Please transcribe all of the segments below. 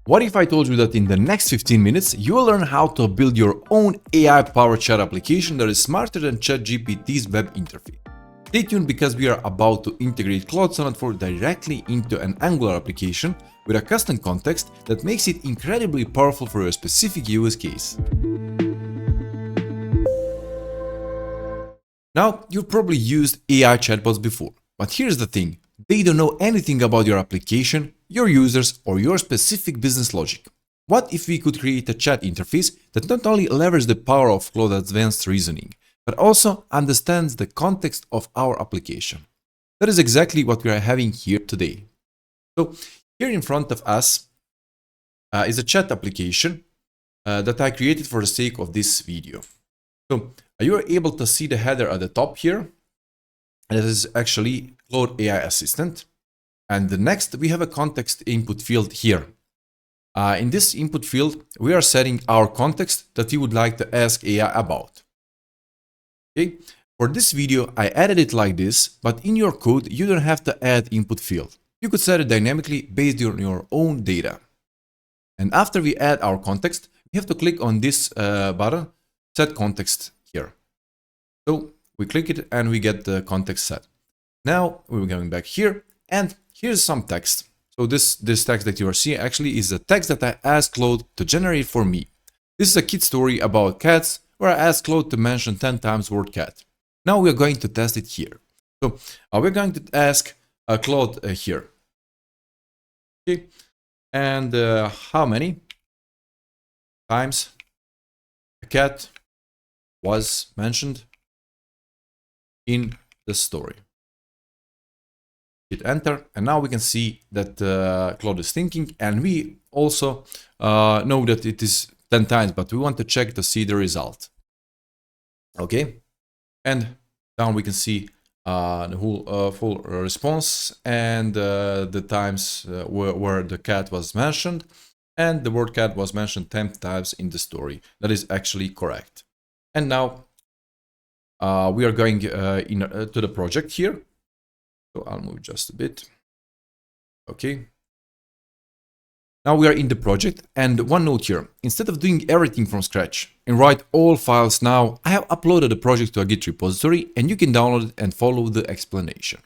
What if I told you that in the next 15 minutes you will learn how to build your own AI-powered chat application that is smarter than ChatGPT's web interface? Stay tuned because we are about to integrate Claude Sonnet 4 directly into an Angular application with a custom context that makes it incredibly powerful for your specific use case. Now, you've probably used AI chatbots before, but here's the thing. They don't know anything about your application, your users, or your specific business logic. What if we could create a chat interface that not only leverages the power of Claude's advanced reasoning, but also understands the context of our application? That is exactly what we are having here today. So here in front of us is a chat application that I created for the sake of this video. So you are able to see the header at the top here. And it is actually Claude AI Assistant. And the next, we have a context input field here. In this input field, we are setting our context that we would like to ask AI about. Okay. For this video, I added it like this, but in your code, you don't have to add input field. You could set it dynamically based on your own data. And after we add our context, we have to click on this button, Set Context here. So we click it and we get the context set. Now we're going back here and here's some text. So this text that you are seeing actually is a text that I asked Claude to generate for me. This is a kid story about cats where I asked Claude to mention 10 times word cat. Now we're going to test it here. So we're going to ask Claude here. Okay. And how many times a cat was mentioned in the story. Hit enter, and now we can see that Claude is thinking, and we also know that it is 10 times, but we want to check to see the result. Okay, and down we can see the whole full response and the times where the cat was mentioned, and the word cat was mentioned 10 times in the story. That is actually correct. And now we are going to the project here. So I'll move just a bit. Okay. Now we are in the project, and one note here. Instead of doing everything from scratch and write all files now, I have uploaded the project to a Git repository, and you can download it and follow the explanation.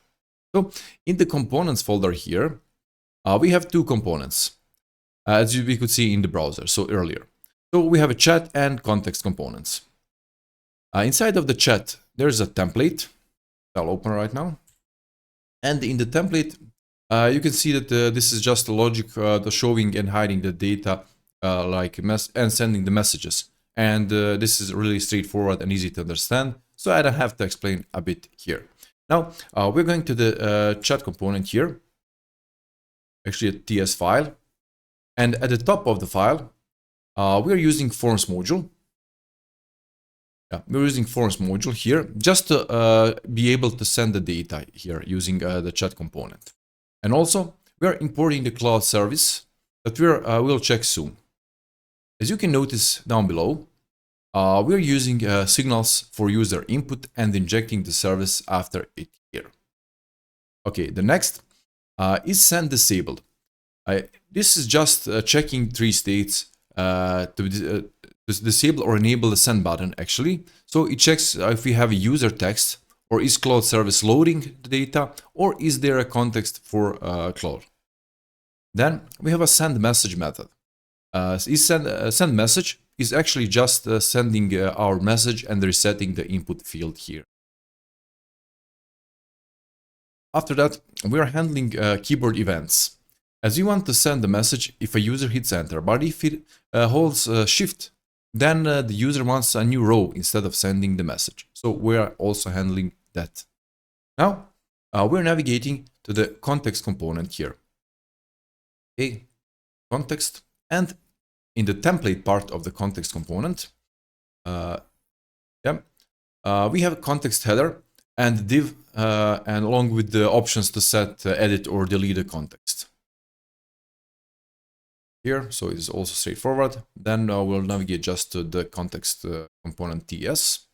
So in the components folder here, we have two components, as we could see in the browser, so earlier. So we have a chat and context components. Inside of the chat, there's a template. I'll open right now. And in the template, you can see that this is just the logic, the showing and hiding the data, and sending the messages. And this is really straightforward and easy to understand. So I don't have to explain a bit here. Now, we're going to the chat component here. Actually, a TS file. And at the top of the file, we're using forms module. Yeah, we're using forms module here just to be able to send the data here using the chat component. And also, we are importing the Claude service that we'll check soon. As you can notice down below, we're using signals for user input and injecting the service after it here. Okay, the next is send disabled. This is just checking three states to disable or enable the send button actually. So it checks if we have a user text, or is Claude service loading the data, or is there a context for Claude. Then we have a send message method. Send message is actually just sending our message and resetting the input field here. After that, we are handling keyboard events. As you want to send the message if a user hits enter, but if it holds shift, then the user wants a new row instead of sending the message. So we are also handling that. Now we're navigating to the context component here. Okay, context, and in the template part of the context component, we have a context header and div, and along with the options to set, edit, or delete the context. Here, so it is also straightforward. Then we'll navigate just to the context component TS,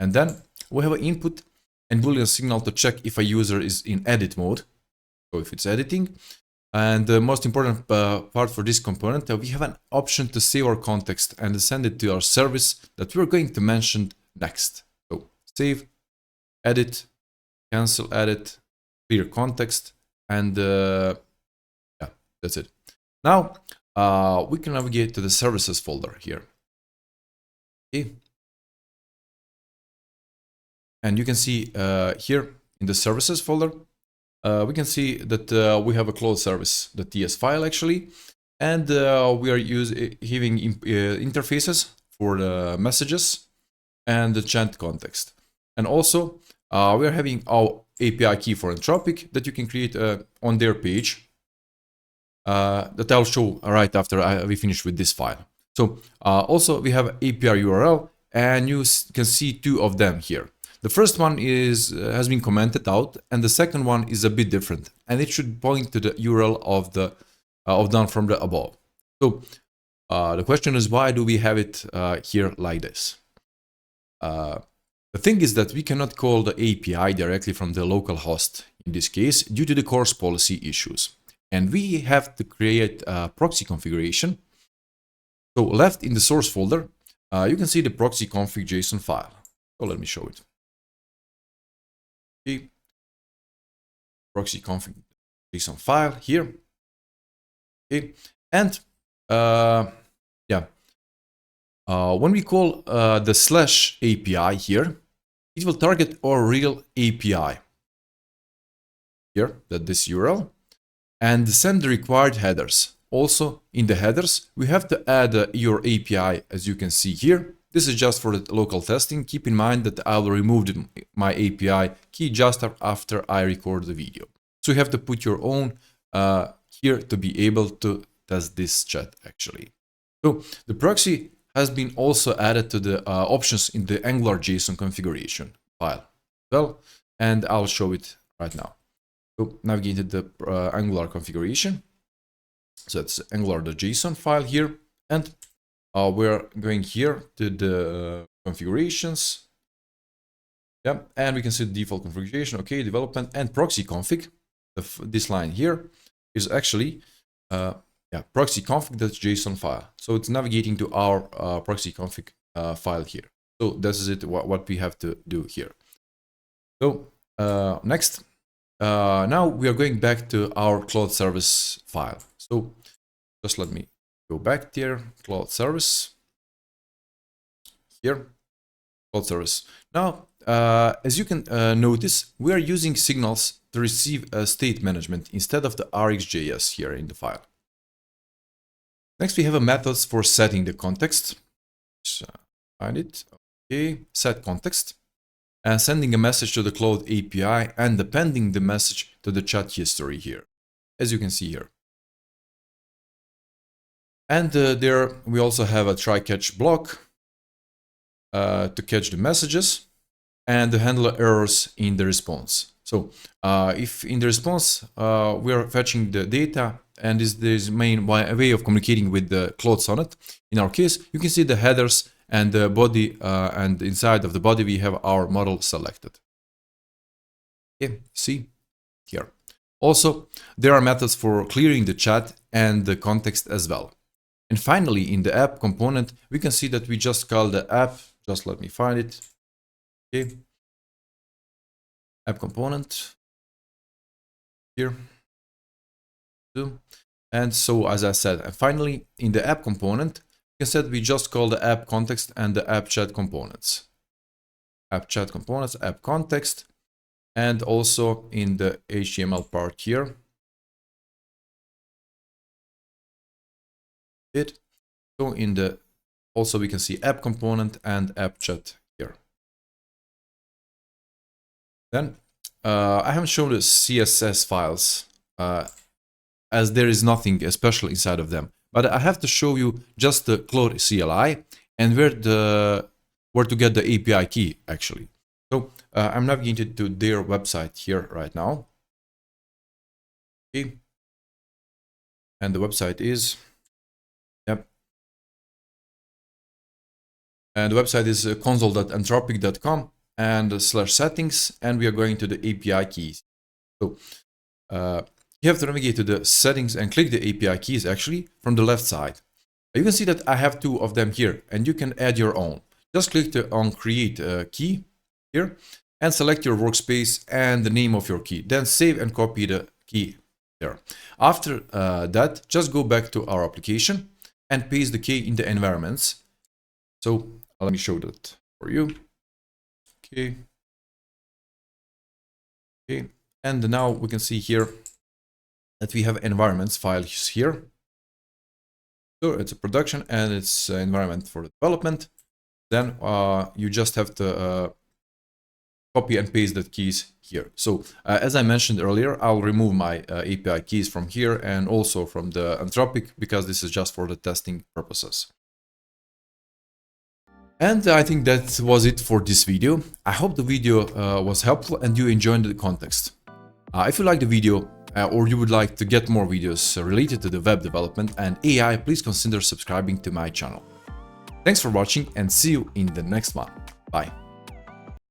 and then we have an input and Boolean signal to check if a user is in edit mode. So if it's editing, And the most important part for this component, we have an option to save our context and send it to our service that we're going to mention next. So save, edit, cancel edit, clear context, and yeah, that's it. Now we can navigate to the services folder here. Okay. And you can see here in the services folder, we can see that we have a Claude service, the TS file actually, and we are having interfaces for the messages and the chat context. And also we are having our API key for Anthropic that you can create on their page that I'll show right after we finish with this file. So also we have API URL, and you can see two of them here. The first one has been commented out, and the second one is a bit different, and it should point to the URL of done from the above. So the question is, why do we have it here like this? The thing is that we cannot call the API directly from the local host in this case due to the CORS policy issues, and we have to create a proxy configuration. So left in the source folder, you can see the proxy config JSON file. So let me show it. Okay. Proxy config JSON file here. Okay. And yeah, when we call the slash API here, it will target our real API here, this URL, and send the required headers. Also, in the headers, we have to add your API, as you can see here. This is just for the local testing. Keep in mind that I will remove my API key just after I record the video. So you have to put your own here to be able to test this chat actually. So the proxy has been also added to the options in the Angular JSON configuration file. Well, and I'll show it right now. So navigate to the Angular configuration. So it's Angular.json file here, and we're going here to the configurations. Yeah, and we can see the default configuration. Okay, development and proxy config. This line here is actually proxy config.json file. So it's navigating to our proxy config file here. So this is it. What we have to do here. So next, now we are going back to our Claude service file. So just let me go back there, Claude service, here, Claude service. Now, as you can notice, we are using signals to receive a state management instead of the RxJS here in the file. Next, we have a methods for setting the context. So, find it, okay, set context, and sending a message to the Claude API and appending the message to the chat history here, as you can see here. And there we also have a try-catch block to catch the messages and the handle errors in the response. So if in the response we are fetching the data, and this is main way of communicating with the Claude Sonnet, in our case, you can see the headers and the body, and inside of the body we have our model selected. Okay, see here. Also, there are methods for clearing the chat and the context as well. And finally, in the app component, we can see that we just call the app. Just let me find it. Okay. App component here. And so, as I said, and finally, in the app component, you can say we just call the app context and the app chat components. App chat components, app context, and also in the HTML part here. So in the also we can see app component and app chat here. Then I haven't shown the CSS files as there is nothing special inside of them, but I have to show you just the Claude CLI and where to get the API key actually. So I'm navigating to their website here right now. Okay, and the website is and the website is console.anthropic.com and /settings, and we are going to the API keys. So you have to navigate to the settings and click the API keys actually from the left side. You can see that I have 2 of them here, and you can add your own. Just click on create key here and select your workspace and the name of your key. Then save and copy the key there. After that, just go back to our application and paste the key in the environments. So let me show that for you. Okay. Okay. And now we can see here that we have environments files here. So it's a production and it's an environment for development. Then you just have to copy and paste the keys here. So as I mentioned earlier, I'll remove my API keys from here and also from the Anthropic, because this is just for the testing purposes. And I think that was it for this video. I hope the video was helpful and you enjoyed the context. If you like the video or you would like to get more videos related to the web development and AI, please consider subscribing to my channel. Thanks for watching and see you in the next one. Bye.